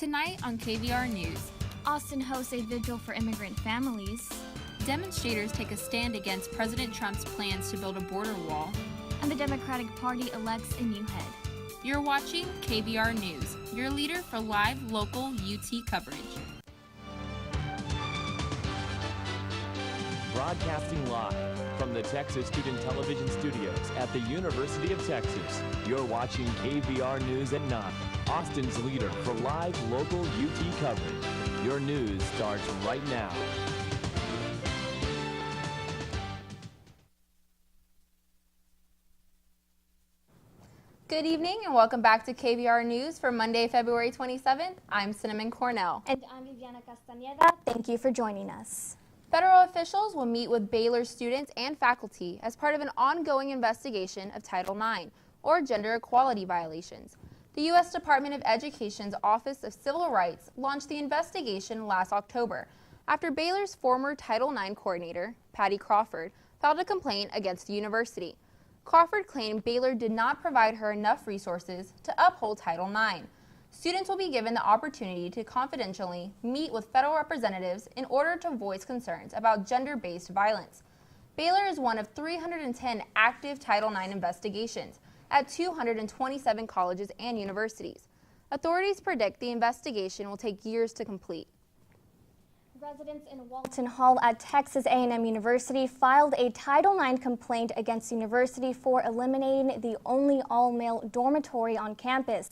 Tonight on KVR News, Austin hosts a vigil for immigrant families. Demonstrators take a stand against President Trump's plans to build a border wall. And the Democratic Party elects a new head. You're watching KVR News, your leader for live local UT coverage. Broadcasting live from the Texas Student Television Studios at the University of Texas. You're watching KVR News at 9, Austin's leader for live local UT coverage. Your news starts right now. Good evening and welcome back to KVR News for Monday, February 27th. I'm Cinnamon Cornell. And I'm Viviana Castaneda. Thank you for joining us. Federal officials will meet with Baylor students and faculty as part of an ongoing investigation of Title IX, or gender equality violations. The U.S. Department of Education's Office of Civil Rights launched the investigation last October after Baylor's former Title IX coordinator, Patty Crawford, filed a complaint against the university. Crawford claimed Baylor did not provide her enough resources to uphold Title IX. Students will be given the opportunity to confidentially meet with federal representatives in order to voice concerns about gender-based violence. Baylor is one of 310 active Title IX investigations at 227 colleges and universities. Authorities predict the investigation will take years to complete. Residents in Walton Hall at Texas A&M University filed a Title IX complaint against the university for eliminating the only all-male dormitory on campus.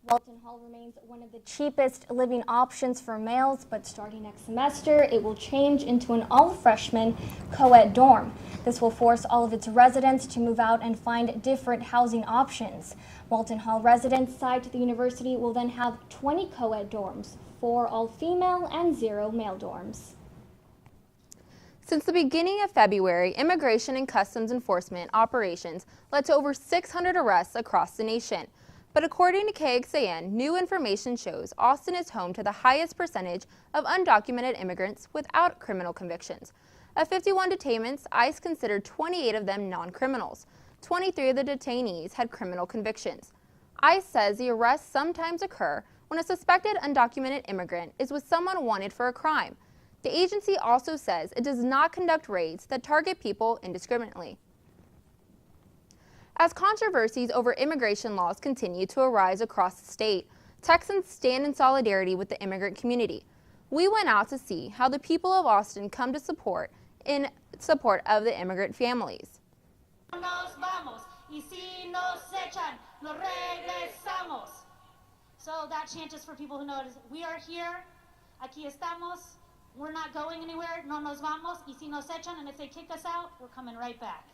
Walton Hall remains one of the cheapest living options for males, but starting next semester, it will change into an all-freshman co-ed dorm. This will force all of its residents to move out and find different housing options. Walton Hall residents cite the university will then have 20 co-ed dorms, 4 all-female and 0 male dorms. Since the beginning of February, immigration and customs enforcement operations led to over 600 arrests across the nation. But according to KXAN, new information shows Austin is home to the highest percentage of undocumented immigrants without criminal convictions. Of 51 detainments, ICE considered 28 of them non-criminals. 23 of the detainees had criminal convictions. ICE says the arrests sometimes occur when a suspected undocumented immigrant is with someone wanted for a crime. The agency also says it does not conduct raids that target people indiscriminately. As controversies over immigration laws continue to arise across the state, Texans stand in solidarity with the immigrant community. We went out to see how the people of Austin come to support of the immigrant families. Nos vamos, y si nos echan, nos regresamos. So that chant is for people who know it is, we are here, aquí estamos, we're not going anywhere, no nos vamos, y si nos echan, and if they kick us out, we're coming right back.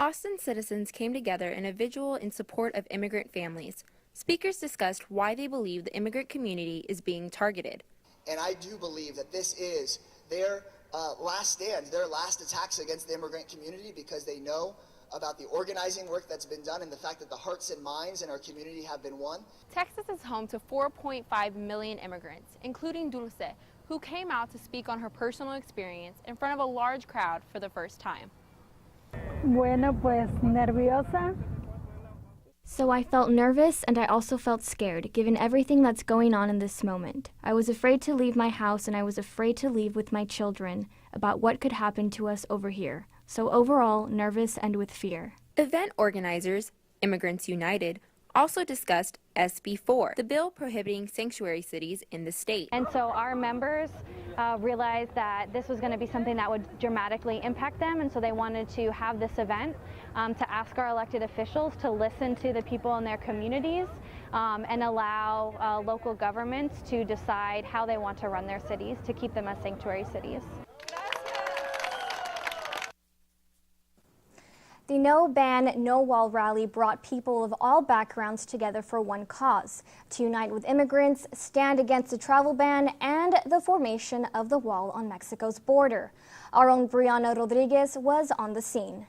Austin citizens came together in a vigil in support of immigrant families. Speakers discussed why they believe the immigrant community is being targeted. And I do believe that this is their last stand, their last attacks against the immigrant community, because they know about the organizing work that's been done and the fact that the hearts and minds in our community have been won. Texas is home to 4.5 million immigrants, including Dulce, who came out to speak on her personal experience in front of a large crowd for the first time. Bueno, pues nerviosa. So I felt nervous and I also felt scared, given everything that's going on in this moment. I was afraid to leave my house and I was afraid to leave with my children about what could happen to us over here. So overall, nervous and with fear. Event organizers, Immigrants United, also discussed SB 4, the bill prohibiting sanctuary cities in the state. And so our members realized that this was going to be something that would dramatically impact them, and so they wanted to have this event to ask our elected officials to listen to the people in their communities and allow local governments to decide how they want to run their cities to keep them as sanctuary cities. The No Ban, No Wall rally brought people of all backgrounds together for one cause: to unite with immigrants, stand against the travel ban, and the formation of the wall on Mexico's border. Our own Brianna Rodriguez was on the scene.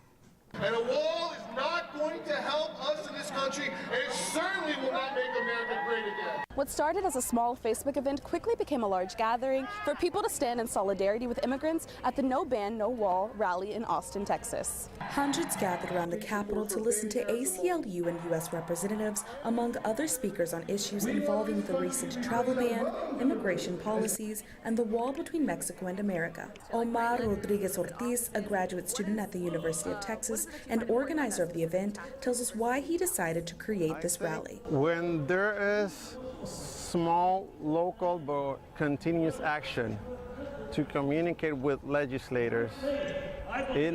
And a wall is not going to help us in this country, and it certainly will not make America great again. What started as a small Facebook event quickly became a large gathering for people to stand in solidarity with immigrants at the No Ban, No Wall rally in Austin, Texas. Hundreds gathered around the Capitol to listen to ACLU and U.S. representatives, among other speakers, on issues involving the recent travel ban, immigration policies, and the wall between Mexico and America. Omar Rodriguez Ortiz, a graduate student at the University of Texas and organizer of the event, tells us why he decided to create this rally. When there is small, local, but continuous action to communicate with legislators, it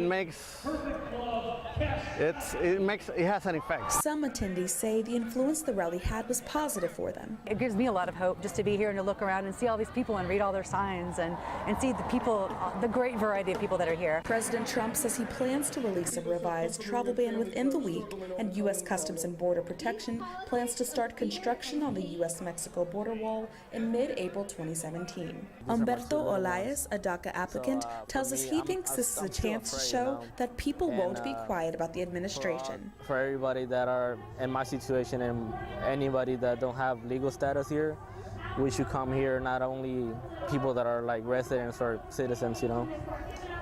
has an effect. Some attendees say the influence the rally had was positive for them. It gives me a lot of hope just to be here and to look around and see all these people and read all their signs and see the people, the great variety of people that are here. President Trump says he plans to release a revised travel ban within the week, and U.S. Customs and Border Protection plans to start construction on the U.S.-Mexico border wall in mid-April 2017. Humberto Olaez, a DACA applicant, tells us he thinks this is a chance to show that people won't be quiet about the administration. For everybody that are in my situation and anybody that don't have legal status here, we should come here, not only people that are like residents or citizens, you know.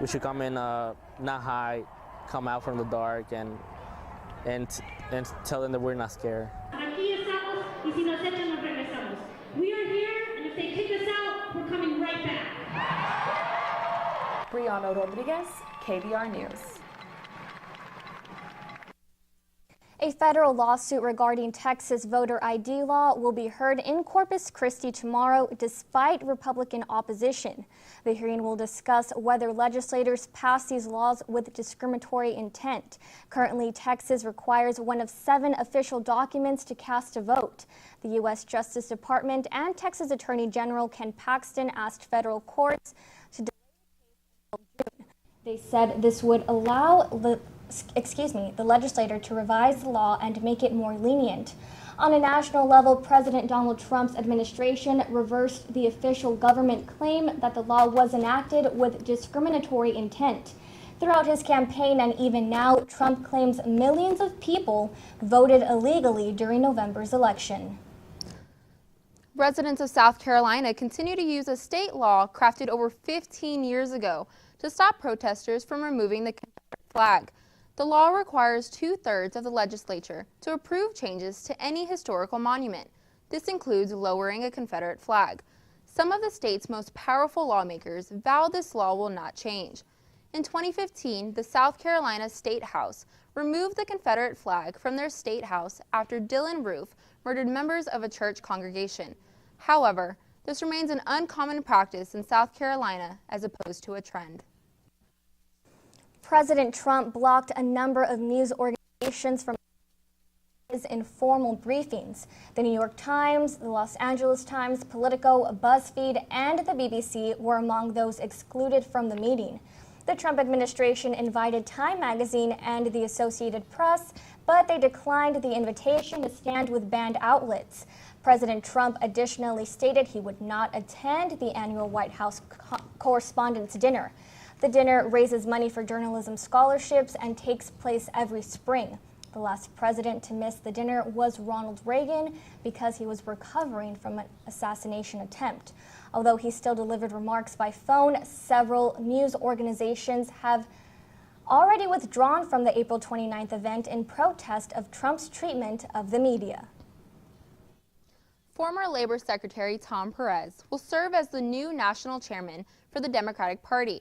We should come in, not hide, come out from the dark and tell them that we're not scared. We are here, and if they kick us out, we're coming right back. Brianna Rodriguez, KVR News. A federal lawsuit regarding Texas voter ID law will be heard in Corpus Christi tomorrow, despite Republican opposition. The hearing will discuss whether legislators pass these laws with discriminatory intent. Currently, Texas requires one of 7 official documents to cast a vote. The U.S. Justice Department and Texas Attorney General Ken Paxton asked federal courts to delay the case until June. They said this would allow the legislator to revise the law and make it more lenient. On a national level, President Donald Trump's administration reversed the official government claim that the law was enacted with discriminatory intent. Throughout his campaign and even now, Trump claims millions of people voted illegally during November's election. Residents of South Carolina continue to use a state law crafted over 15 years ago to stop protesters from removing the Confederate flag. The law requires 2/3 of the legislature to approve changes to any historical monument. This includes lowering a Confederate flag. Some of the state's most powerful lawmakers vow this law will not change. In 2015, the South Carolina State House removed the Confederate flag from their state house after Dylan Roof murdered members of a church congregation. However, this remains an uncommon practice in South Carolina as opposed to a trend. President Trump blocked a number of news organizations from his informal briefings. The New York Times, the Los Angeles Times, Politico, BuzzFeed, and the BBC were among those excluded from the meeting. The Trump administration invited Time magazine and the Associated Press, but they declined the invitation to stand with banned outlets. President Trump additionally stated he would not attend the annual White House Correspondents' Dinner. The dinner raises money for journalism scholarships and takes place every spring. The last president to miss the dinner was Ronald Reagan because he was recovering from an assassination attempt. Although he still delivered remarks by phone, several news organizations have already withdrawn from the April 29th event in protest of Trump's treatment of the media. Former Labor Secretary Tom Perez will serve as the new national chairman for the Democratic Party.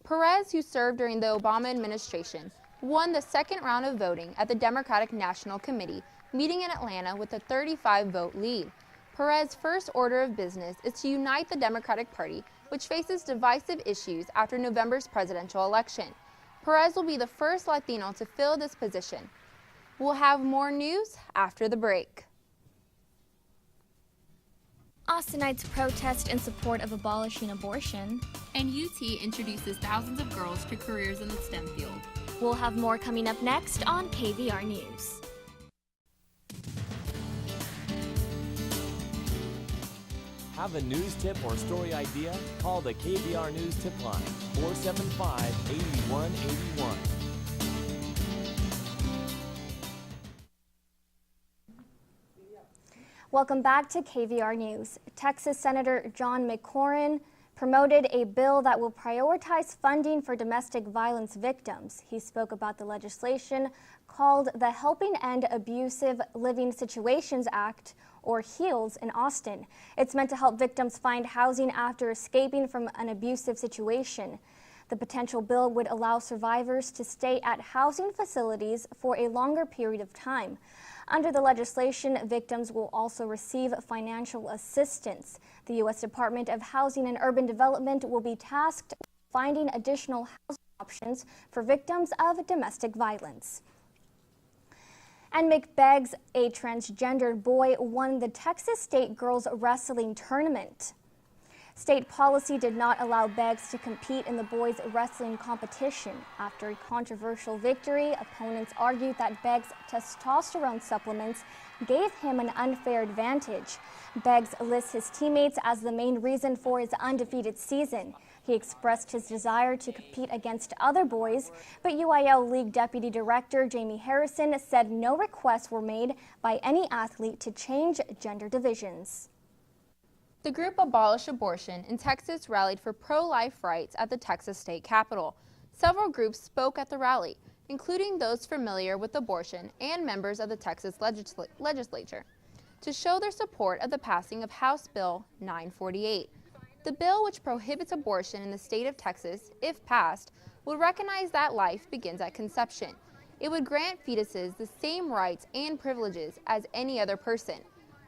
Perez, who served during the Obama administration, won the second round of voting at the Democratic National Committee meeting in Atlanta with a 35-vote lead. Perez's first order of business is to unite the Democratic Party, which faces divisive issues after November's presidential election. Perez will be the first Latino to fill this position. We'll have more news after the break. Austinites protest in support of abolishing abortion. And UT introduces thousands of girls to careers in the STEM field. We'll have more coming up next on KVR News. Have a news tip or story idea? Call the KVR News Tip Line, 475-8181. Welcome back to KVR News. Texas Senator John McCorrin promoted a bill that will prioritize funding for domestic violence victims. He spoke about the legislation called the Helping End Abusive Living Situations Act, or HEALS, in Austin. It's meant to help victims find housing after escaping from an abusive situation. The potential bill would allow survivors to stay at housing facilities for a longer period of time. Under the legislation, victims will also receive financial assistance. The U.S. Department of Housing and Urban Development will be tasked with finding additional housing options for victims of domestic violence. And Mick Beggs, a transgendered boy, won the Texas State Girls Wrestling Tournament. State policy did not allow Beggs to compete in the boys' wrestling competition. After a controversial victory, opponents argued that Beggs' testosterone supplements gave him an unfair advantage. Beggs lists his teammates as the main reason for his undefeated season. He expressed his desire to compete against other boys, but UIL League Deputy Director Jamie Harrison said no requests were made by any athlete to change gender divisions. The group Abolish Abortion in Texas rallied for pro-life rights at the Texas state capitol. Several groups spoke at the rally, including those familiar with abortion and members of the Texas legislature, to show their support of the passing of House Bill 948. The bill, which prohibits abortion in the state of Texas, if passed, would recognize that life begins at conception. It would grant fetuses the same rights and privileges as any other person.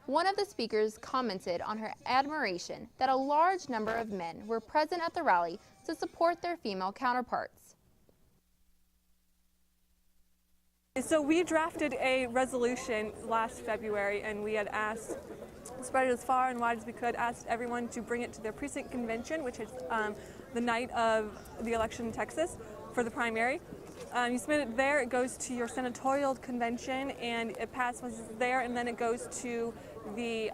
One of the speakers commented on her admiration that a large number of men were present at the rally to support their female counterparts. So we drafted a resolution last February, and we had asked, spread it as far and wide as we could, asked everyone to bring it to their precinct convention, which is the night of the election in Texas for the primary. You submit it there, it goes to your senatorial convention, and it passes there, and then it goes to the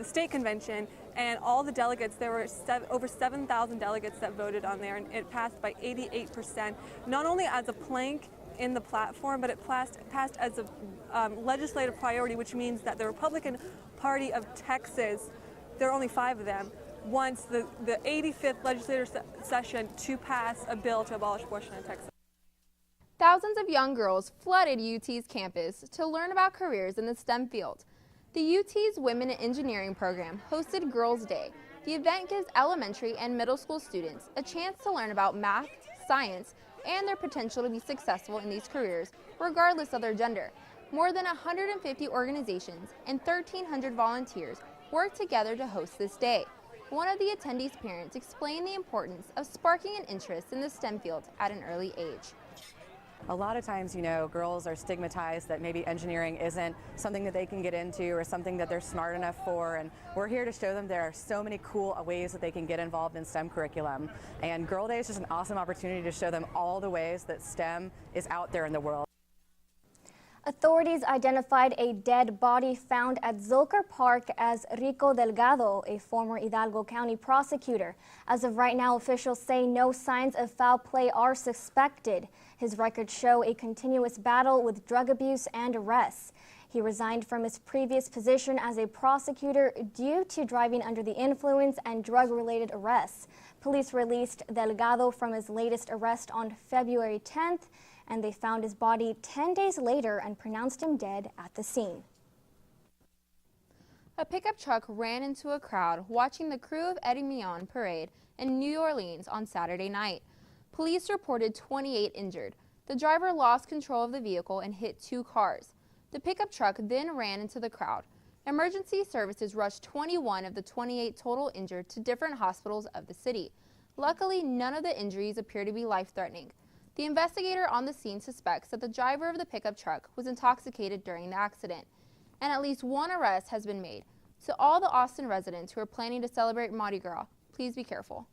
state convention, and all the delegates, there were over 7,000 delegates that voted on there, and it passed by 88%, not only as a plank in the platform, but it passed as a legislative priority, which means that the Republican Party of Texas, there are only 5 of them, wants the 85th legislative session to pass a bill to abolish abortion in Texas. Thousands of young girls flooded UT's campus to learn about careers in the STEM field. The UT's Women in Engineering program hosted Girls' Day. The event gives elementary and middle school students a chance to learn about math, science, and their potential to be successful in these careers, regardless of their gender. More than 150 organizations and 1,300 volunteers worked together to host this day. One of the attendees' parents explained the importance of sparking an interest in the STEM field at an early age. A lot of times, you know, girls are stigmatized that maybe engineering isn't something that they can get into or something that they're smart enough for, and we're here to show them there are so many cool ways that they can get involved in STEM curriculum. And Girl Day is just an awesome opportunity to show them all the ways that STEM is out there in the world. Authorities identified a dead body found at Zilker Park as Rico Delgado, a former Hidalgo County prosecutor. As of right now, officials say no signs of foul play are suspected. His records show a continuous battle with drug abuse and arrests. He resigned from his previous position as a prosecutor due to driving under the influence and drug-related arrests. Police released Delgado from his latest arrest on February 10th, and they found his body 10 days later and pronounced him dead at the scene. A pickup truck ran into a crowd watching the Crew of Eddie Mion parade in New Orleans on Saturday night. Police reported 28 injured. The driver lost control of the vehicle and hit 2 cars. The pickup truck then ran into the crowd. Emergency services rushed 21 of the 28 total injured to different hospitals of the city. Luckily, none of the injuries appear to be life-threatening. The investigator on the scene suspects that the driver of the pickup truck was intoxicated during the accident, and at least 1 arrest has been made. To all the Austin residents who are planning to celebrate Mardi Gras, please be careful.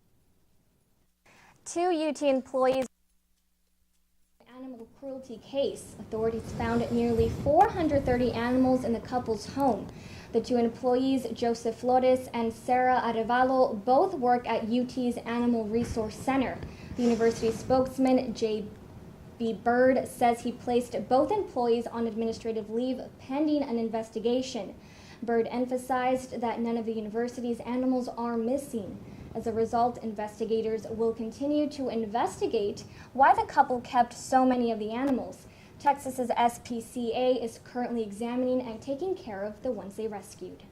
2 UT employees animal cruelty case. Authorities found nearly 430 animals in the couple's home. The 2 employees, Joseph Flores and Sarah Arevalo, both work at UT's Animal Resource Center. The university spokesman, J.B. Bird, says he placed both employees on administrative leave pending an investigation. Byrd emphasized that none of the university's animals are missing. As a result, investigators will continue to investigate why the couple kept so many of the animals. Texas's SPCA is currently examining and taking care of the ones they rescued.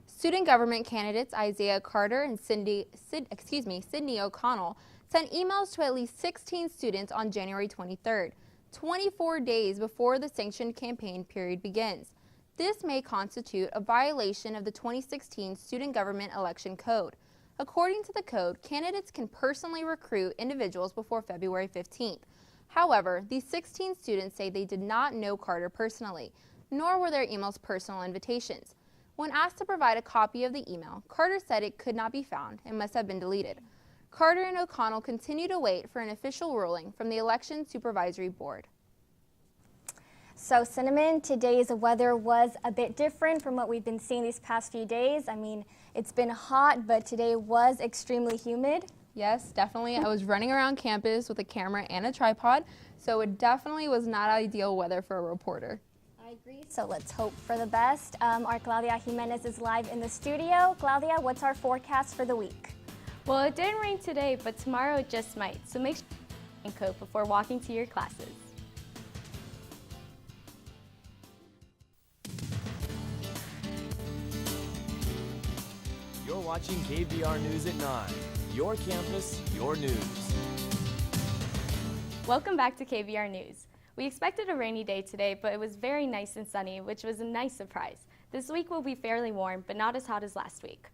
Student government candidates Isaiah Carter and Sydney O'Connell sent emails to at least 16 students on January 23rd, 24 days before the sanctioned campaign period begins. This may constitute a violation of the 2016 Student Government Election Code. According to the code, candidates can personally recruit individuals before February 15th. However, these 16 students say they did not know Carter personally, nor were their emails personal invitations. When asked to provide a copy of the email, Carter said it could not be found and must have been deleted. Carter and O'Connell continue to wait for an official ruling from the Election Supervisory Board. So, Cinnamon, today's weather was a bit different from what we've been seeing these past few days. I mean, it's been hot, but today was extremely humid. Yes, definitely. I was running around campus with a camera and a tripod, so it definitely was not ideal weather for a reporter. I agree, so let's hope for the best. Our Claudia Jimenez is live in the studio. Claudia, what's our forecast for the week? Well, it didn't rain today, but tomorrow it just might, so make sure you wear a coat before walking to your classes. You're watching KVR News at 9. Your campus, your news. Welcome back to KVR News. We expected a rainy day today, but it was very nice and sunny, which was a nice surprise. This week will be fairly warm, but not as hot as last week.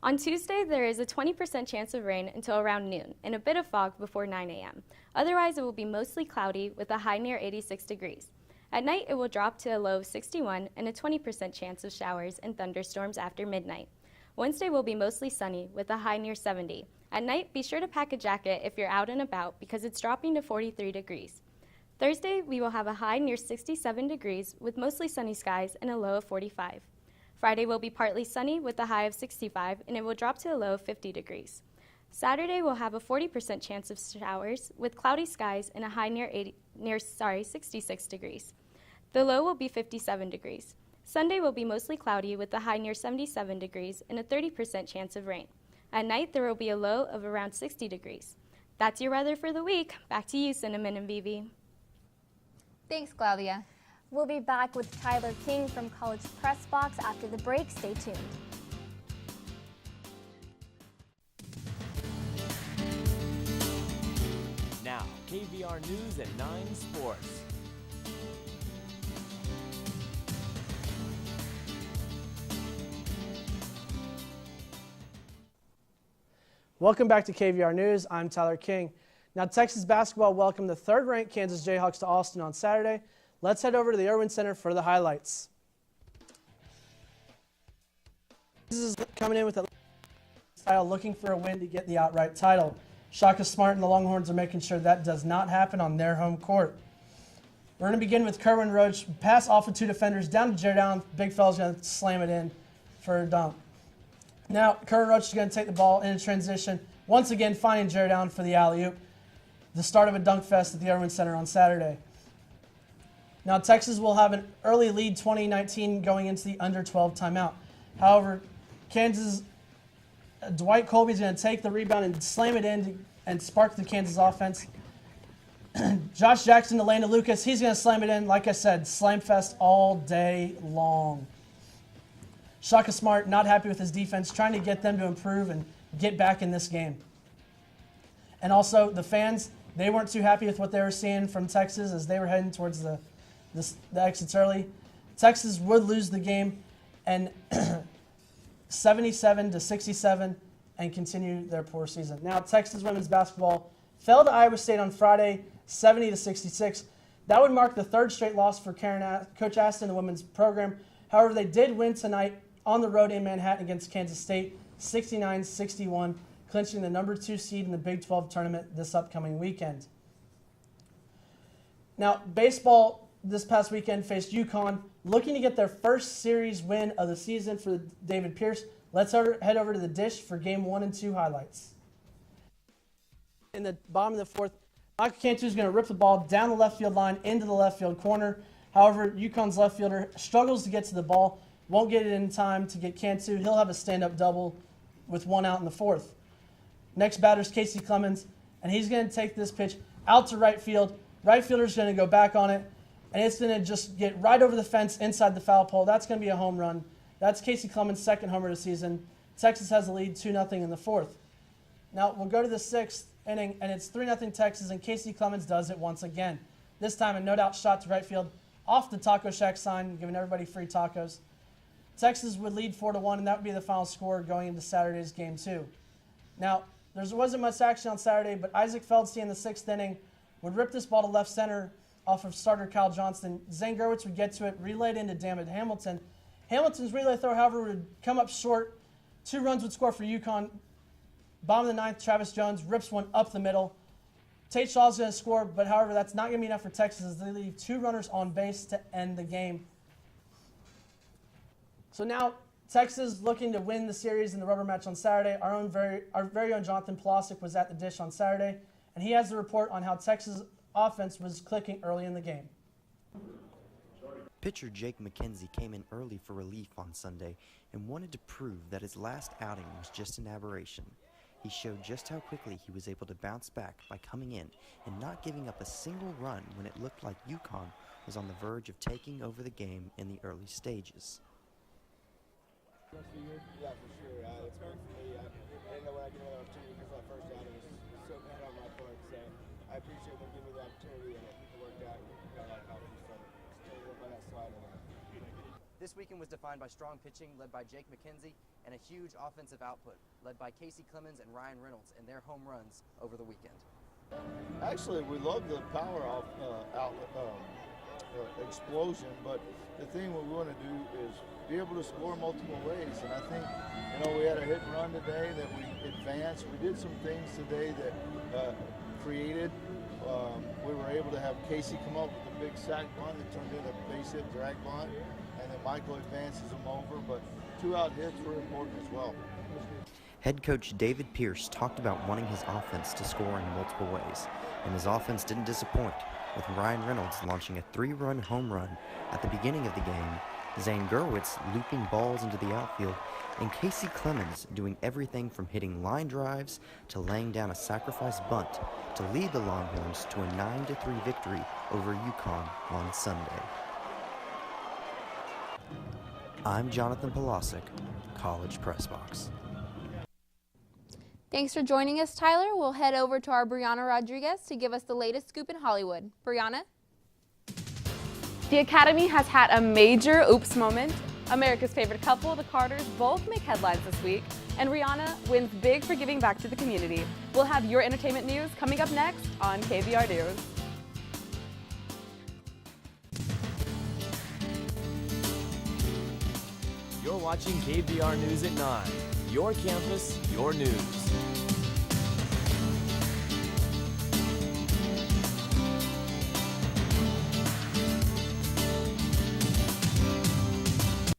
On Tuesday, there is a 20% chance of rain until around noon, and a bit of fog before 9 a.m. Otherwise, it will be mostly cloudy with a high near 86 degrees. At night, it will drop to a low of 61 and a 20% chance of showers and thunderstorms after midnight. Wednesday will be mostly sunny with a high near 70. At night, be sure to pack a jacket if you're out and about because it's dropping to 43 degrees. Thursday, we will have a high near 67 degrees with mostly sunny skies and a low of 45. Friday will be partly sunny with a high of 65 and it will drop to a low of 50 degrees. Saturday will have a 40% chance of showers with cloudy skies and a high near 66 degrees. The low will be 57 degrees. Sunday will be mostly cloudy with a high near 77 degrees and a 30% chance of rain. At night, there will be a low of around 60 degrees. That's your weather for the week. Back to you, Cinnamon and Vivi. Thanks, Claudia. We'll be back with Tyler King from College Press Box after the break. Stay tuned. Now, KVR News at 9 Sports. Welcome back to KVR News. I'm Tyler King. Now, Texas basketball welcomed the third-ranked Kansas Jayhawks to Austin on Saturday. Let's head over to the Irwin Center for the highlights. This is coming in with a style, looking for a win to get the outright title. Shaka Smart and the Longhorns are making sure that does not happen on their home court. We're going to begin with Kerwin Roach. Pass off of two defenders, down to Jared Allen. Big fella's going to slam it in for a dunk. Now, Kerwin Roach is going to take the ball in a transition, once again finding Jared Allen for the alley-oop. The start of a dunk fest at the Irwin Center on Saturday. Now, Texas will have an early lead 2019 going into the under-12 timeout. However, Kansas, Dwight Colby is going to take the rebound and slam it in and spark the Kansas offense. Josh Jackson to Landa Lucas, he's going to slam it in. Like I said, slam fest all day long. Shaka Smart not happy with his defense, trying to get them to improve and get back in this game. And also, the fans, they weren't too happy with what they were seeing from Texas as they were heading towards the exits early. Texas would lose the game and 77-67 and continue their poor season. Now, Texas women's basketball fell to Iowa State on Friday, 70-66. That would mark the third straight loss for Coach Aston, the women's program. However, they did win tonight on the road in Manhattan against Kansas State, 69-61, clinching the number 2 seed in the Big 12 tournament this upcoming weekend. Now, baseball this past weekend faced UConn, looking to get their first series win of the season for David Pierce. Let's head over to the dish for Game 1 and 2 highlights. In the bottom of the fourth, Michael Cantu is going to rip the ball down the left field line into the left field corner. However, UConn's left fielder struggles to get to the ball, won't get it in time to get Cantu. He'll have a stand-up double with 1 out in the 4th. Next batter is Casey Clemens, and he's going to take this pitch out to right field. Right fielder's going to go back on it, and it's going to just get right over the fence inside the foul pole. That's going to be a home run. That's Casey Clemens' 2nd homer of the season. Texas has the lead 2-0 in the 4th. Now we'll go to the 6th inning, and it's 3-0 Texas, and Casey Clemens does it once again. This time a no-doubt shot to right field off the Taco Shack sign, giving everybody free tacos. Texas would lead 4-1, and that would be the final score going into Saturday's Game 2. Now, there wasn't much action on Saturday, but Isaac Feldstein in the 6th inning would rip this ball to left center off of starter Kyle Johnston. Zane Gerwitz would get to it, relayed into Dammit Hamilton. Hamilton's relay throw, however, would come up short. 2 runs would score for UConn. Bottom of the 9th, Travis Jones rips one up the middle. Tate Shaw's going to score, but however, that's not going to be enough for Texas as they leave 2 runners on base to end the game. So now Texas looking to win the series in the rubber match on Saturday. Our very own Jonathan Pulisic was at the dish on Saturday, and he has the report on how Texas offense was clicking early in the game. Pitcher Jake McKenzie came in early for relief on Sunday and wanted to prove that his last outing was just an aberration. He showed just how quickly he was able to bounce back by coming in and not giving up a single run when it looked like UConn was on the verge of taking over the game in the early stages. Yeah, for sure. It's hard for me. I didn't know when I get another opportunity because that first outing was so bad on my part. So I appreciate them giving me the opportunity, and it worked out. Got a lot of confidence from it. Staying up on that slide. This weekend was defined by strong pitching led by Jake McKenzie and a huge offensive output led by Casey Clemens and Ryan Reynolds in their home runs over the weekend. Actually, we love the power explosion, but the thing what we want to do is be able to score multiple ways. And I think, we had a hit and run today that we advanced. We did some things today that created. We were able to have Casey come up with a big sack bunt that turned into a base hit drag bunt, and then Michael advances them over. But 2-out hits were important as well. Head coach David Pierce talked about wanting his offense to score in multiple ways, and his offense didn't disappoint, with Ryan Reynolds launching a 3-run home run at the beginning of the game, Zane Gerwitz looping balls into the outfield, and Casey Clemens doing everything from hitting line drives to laying down a sacrifice bunt to lead the Longhorns to a 9-3 victory over UConn on Sunday. I'm Jonathan Pulisic, College Press Box. Thanks for joining us, Tyler. We'll head over to our Brianna Rodriguez to give us the latest scoop in Hollywood. Brianna? The Academy has had a major oops moment. America's favorite couple, the Carters, both make headlines this week, and Rihanna wins big for giving back to the community. We'll have your entertainment news coming up next on KVR News. You're watching KVR News at 9. Your campus, your news.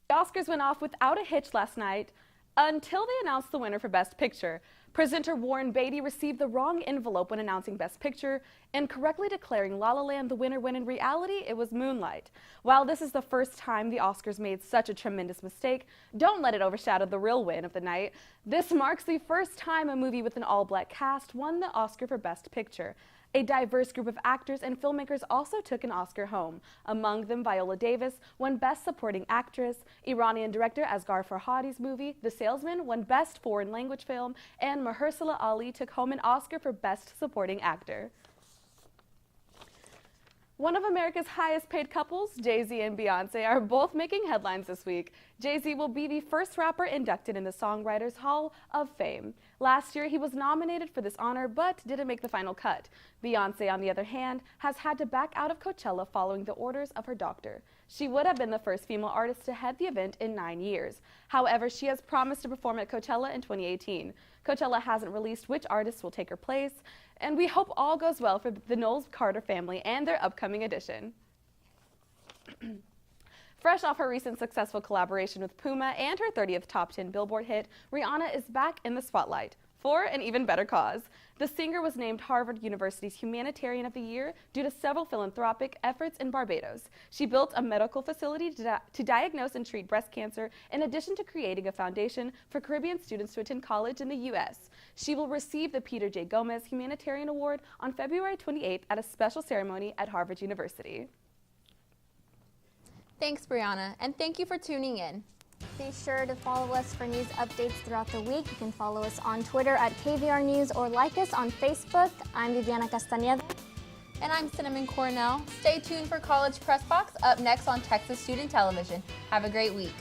The Oscars went off without a hitch last night until they announced the winner for Best Picture. Presenter Warren Beatty received the wrong envelope when announcing Best Picture, incorrectly declaring La La Land the winner when in reality it was Moonlight. While this is the first time the Oscars made such a tremendous mistake, don't let it overshadow the real win of the night. This marks the first time a movie with an all-black cast won the Oscar for Best Picture. A diverse group of actors and filmmakers also took an Oscar home. Among them, Viola Davis won Best Supporting Actress, Iranian director Asghar Farhadi's movie The Salesman won Best Foreign Language Film, and Mahershala Ali took home an Oscar for Best Supporting Actor. One of America's highest paid couples, Jay-Z and Beyonce, are both making headlines this week. Jay-Z will be the first rapper inducted in the Songwriters Hall of Fame. Last year, he was nominated for this honor, but didn't make the final cut. Beyonce, on the other hand, has had to back out of Coachella following the orders of her doctor. She would have been the first female artist to head the event in 9 years. However, she has promised to perform at Coachella in 2018. Coachella hasn't released which artists will take her place, and we hope all goes well for the Knowles Carter family and their upcoming edition. Fresh off her recent successful collaboration with Puma and her 30th top 10 Billboard hit, Rihanna is back in the spotlight. for an even better cause. The singer was named Harvard University's Humanitarian of the Year due to several philanthropic efforts in Barbados. She built a medical facility to diagnose and treat breast cancer, in addition to creating a foundation for Caribbean students to attend college in the U.S. She will receive the Peter J. Gomez Humanitarian Award on February 28th at a special ceremony at Harvard University. Thanks, Brianna, and thank you for tuning in. Be sure to follow us for news updates throughout the week. You can follow us on Twitter at KVR News or like us on Facebook. I'm Viviana Castaneda. And I'm Cinnamon Cornell. Stay tuned for College Press Box up next on Texas Student Television. Have a great week.